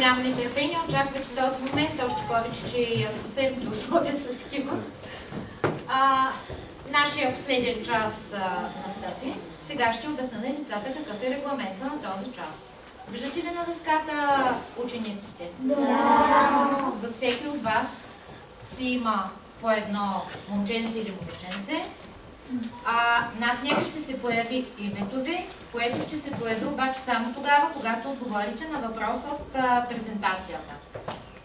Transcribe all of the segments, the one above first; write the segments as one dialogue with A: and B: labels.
A: голямо нетърпение очаквате този момент, още повече, че и атмосферните условия са такива. Нашия последен час настъпи. Сега ще обясня на децата какъв е регламента на този час. Виждате ли на дъската учениците? Да! За всеки от вас си има по едно момченце или момиченце. Над него ще се появи името ви, което ще се появи обаче само тогава, когато отговорите на въпрос от презентацията.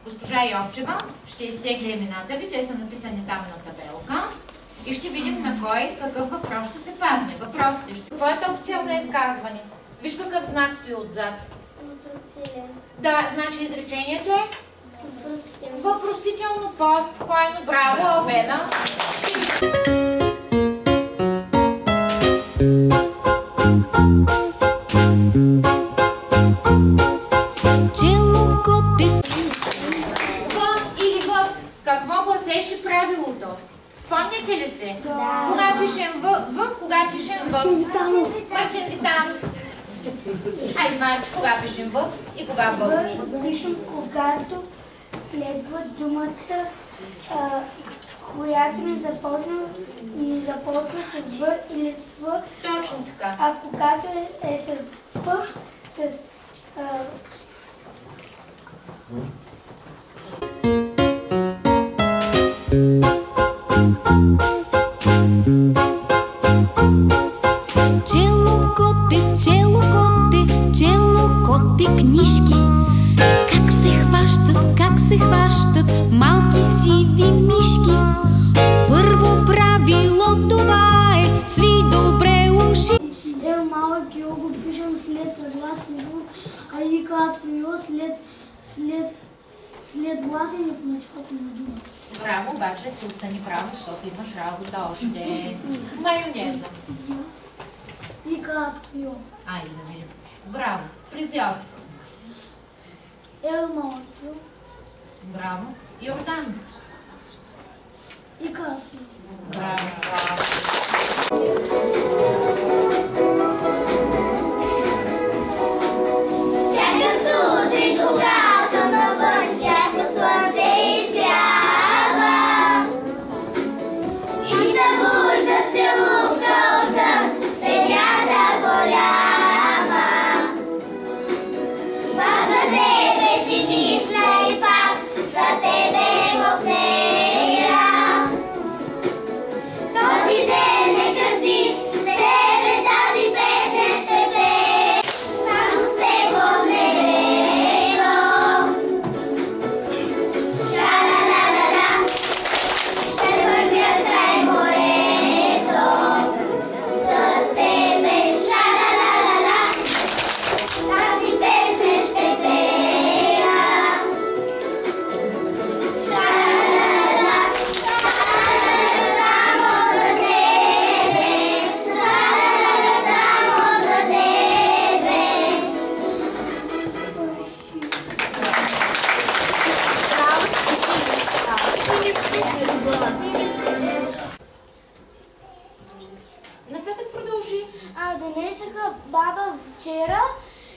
A: Госпожа Йовчева ще изтегли имената ви, те са написани там на табелка и ще видим на кой какъв въпрос ще се падне. Въпросите ще... Твоята опция на изказване. Виж какъв знак стои отзад.
B: Въпросителен.
A: Да, значи изречението е?
B: Въпросителен.
A: Въпросително, по-спокойно, браво, Албена. Какво гласеше правилото? Спомняте ли се?
B: Да.
A: Кога пишем В, кога пишем В? Мартин Витанов. Айде, Марчо, кога пишем В и кога В?
B: Пишем, когато следва думата, която не започва с В или с В.
A: Точно така.
B: А когато е с В, с...
C: Челокоте книжки, как се хващат малки сиви мишки. Първо правило това е, сви добре уши.
B: Малък йо го пишем след съгласен звук, а и кратко йо след гласен в началото на дума.
A: Браво, обаче си остани прав, защото имаш работа още. Майонеза.
B: И кратко йо.
A: Айде да видим. Браво. Фризьор.
B: Малък йо.
A: Браво. Йордан.
B: И кратко йо.
A: Браво.
D: Всяка сутрин, когато навън ярко слънце изгрява и събужда се лувка от сън, земята голяма. Пак за тебе си мисля и пак за тебе мокнея. Този ден е красив, с тебе тази песен ще пее. Само с теб от небето. Ша-ла-ла-ла-ла, ще вървя край морето. С тебе, ша-ла-ла-ла-ла, тази песен ще пея. Ша-ла-ла-ла, само за тебе. Ша-ла-ла-ла, само за тебе.
A: Напредък продължи.
B: Донесаха баба вчера,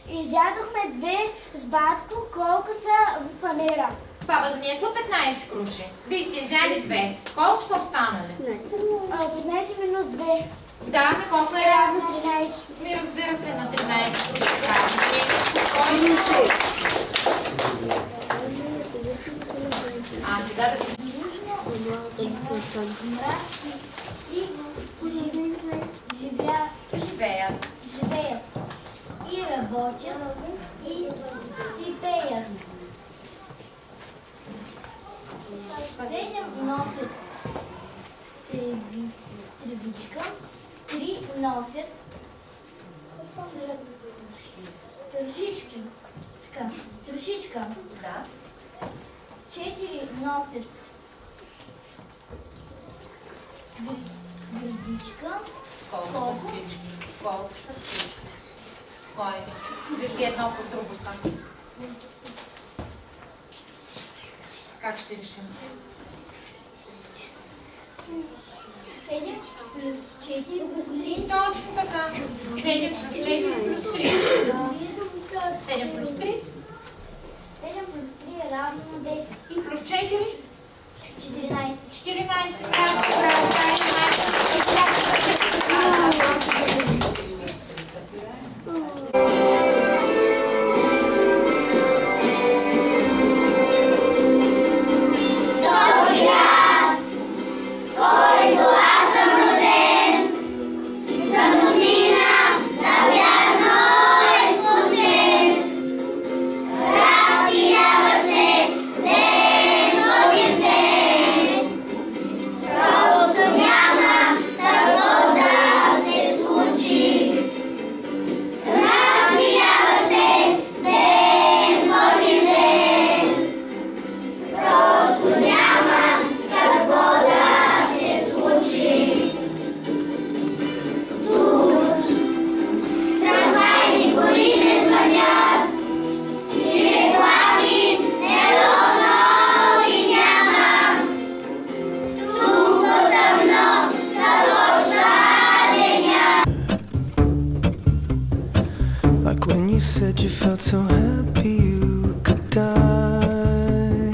B: изядохме 2 с батко, колко са в панера.
A: Баба донесла 15 круши. Вие сте взяли 2. Колко са останали?
B: 15 минус 2.
A: Да, на колко е
B: Равно
A: равно?
B: 13.
A: Не, разбира се, на 13 круши. Правилно. Сега да ви... Живеят.
B: И работят, и си пеят. 7 носят тревичка, 3 носят трошички. Трошичка.
A: Да.
B: 4 носят градичка.
A: Колко са всички? Колко са всички? Спокойно. Виж ги едно по друго са. Как ще решим?
B: 7 плюс 4 плюс 3.
A: Точно така. 7 плюс 4 плюс 3. 7 плюс 3.
B: 7
A: И плюс 4?
B: 14.
A: 14. Браво,
E: Like when you said you felt so happy you could die.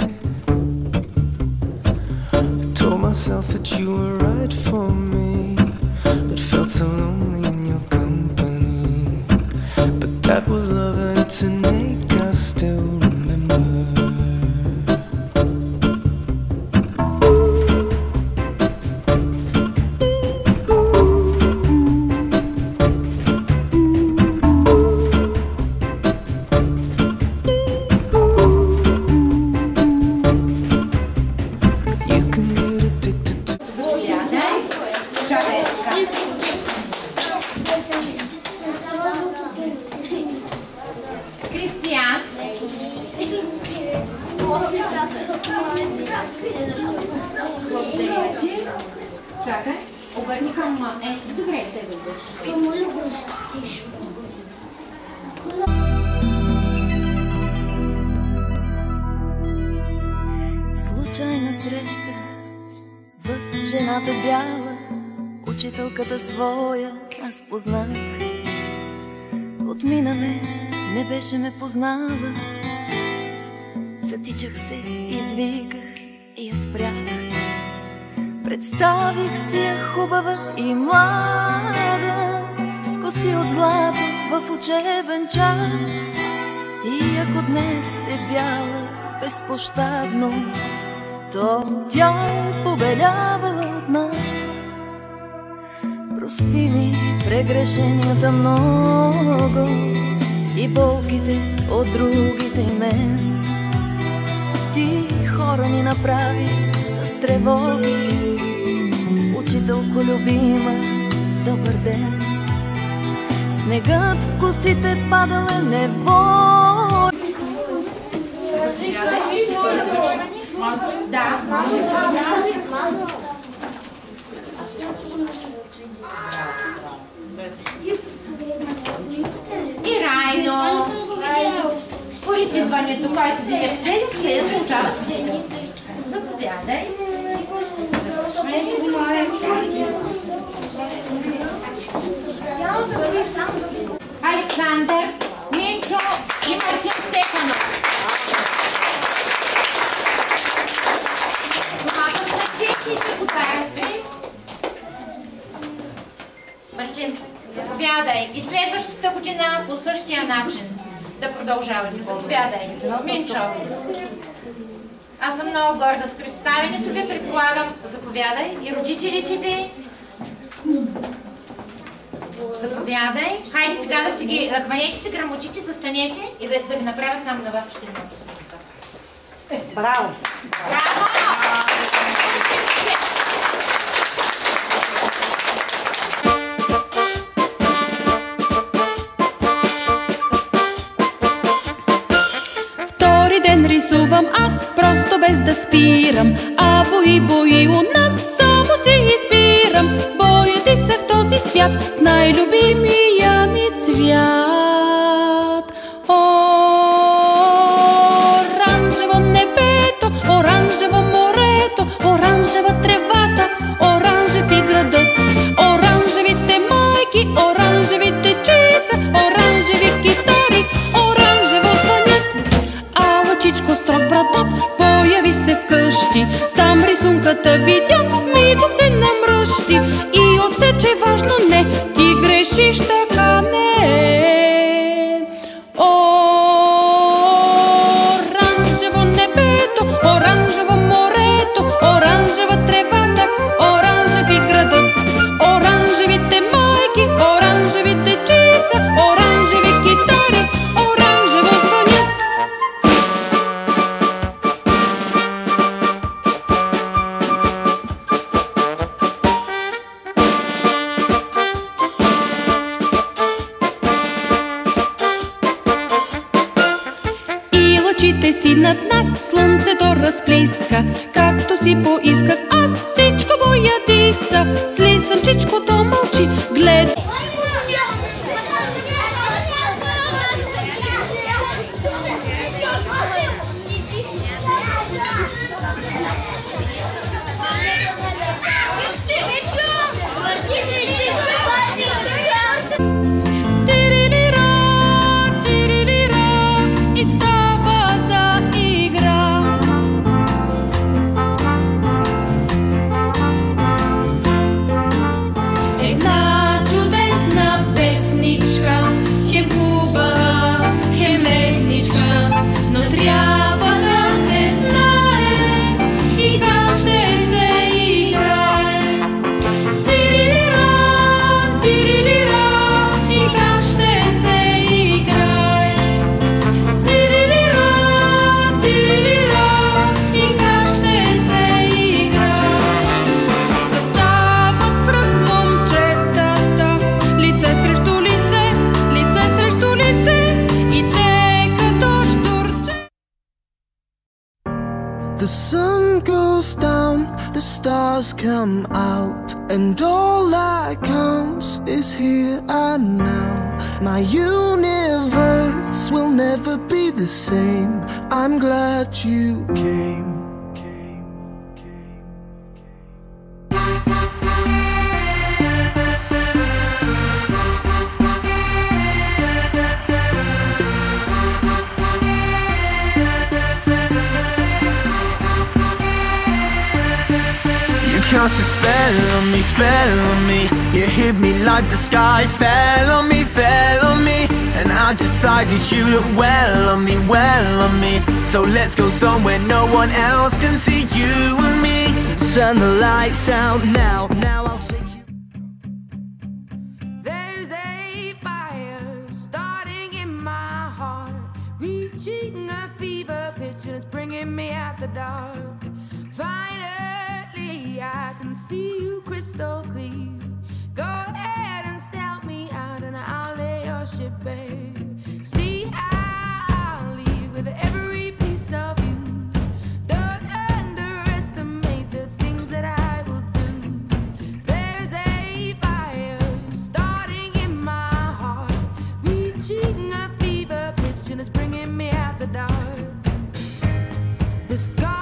E: I told myself that you were right for me, but felt so lonely in your company. But that was love and it's an ache I still remember.
A: Кристиян. Благодаря ти. Чакай, обърни към... добре, те да бъдеш.
F: Случайна среща в жената бяла, учителката своя аз познах. Отминаме, не беше ме познала. Затичах се, извиках и я спрях. Представих си я хубава и млада, с коси от злато в учебен час. И ако днес е бяла безпощадно, то тя е побелявала от нас. Прости ми прегрешенията много и болките от другите и мен. Ти хора ни направи с тревоги, учителко любима, добър ден. Снегът в косите падал е неволно.
A: Да, и Райно. Според идването, който ви е взели, се случава следно. Заповядай. Александър, Минчо и Мартин Стефанов. Това са честите подаръци. Мартин, заповядай. И следващата година по същия начин да продължавате. Заповядай. Минчо. Аз съм много горда с представянето ви. Предполагам, заповядай. И родителите ви. Заповядай. Хайде сега да си ги хванете си грамотите, застанете и да ви направят само на вашата снимка.
G: Браво!
A: Браво!
C: Втори ден рисувам аз, просто без да спирам. А бои у нас, само си избирам. Боя дисах този свят в най-любимия ми цвят. Оранжево небето, оранжево морето, оранжева тревата, оранжев и градът. Оранжевите майки, оранжевите чица, оранжеви китари, оранжево звънят. А лъчичко строг братът те видя, мигом се намръщи и отсече важно не, ти грешиш така не. Оранжево небето, оранжево морето, оранжева тревата, оранжеви градът, оранжевите майки, оранжеви дечица, оранжеви китари, оранжево звънят. И лъчите си над нас, слънцето разплиска, както си поисках аз, всичко боядиса. Слисънчичкото мълчи, гледа. И става за игра. Една чудесна песничка, хем хубава, хем месничка, но трябва да се знае и как ще се играе. Тирилира, тирилира, и как ще се играе. Тирилира, тирилира, и как ще се играе. Застават в кръг момчетата, лице срещу лице, лице срещу лице, и те като щурче.
E: The sun goes down, the stars come out, and all that counts is here and now. My universe will never be the same. I'm glad you came. You cast a spell on me. You hit me like the sky fell on me, fell on me. And I decided you look well on me, well on me. So let's go somewhere no one else can see, you and me. Turn the lights out now, now I'll take you.
C: There's a fire starting in my heart, reaching a fever pitch, and it's bringing me out the dark. Finally, I can see you crystal clear. Go ahead and sell me out, and I'll lay your ship bare. See, I'll leave with every piece of you. Don't underestimate the things that I will do. There's a fire starting in my heart, reaching a fever pitch, and it's bringing me out the dark. The sky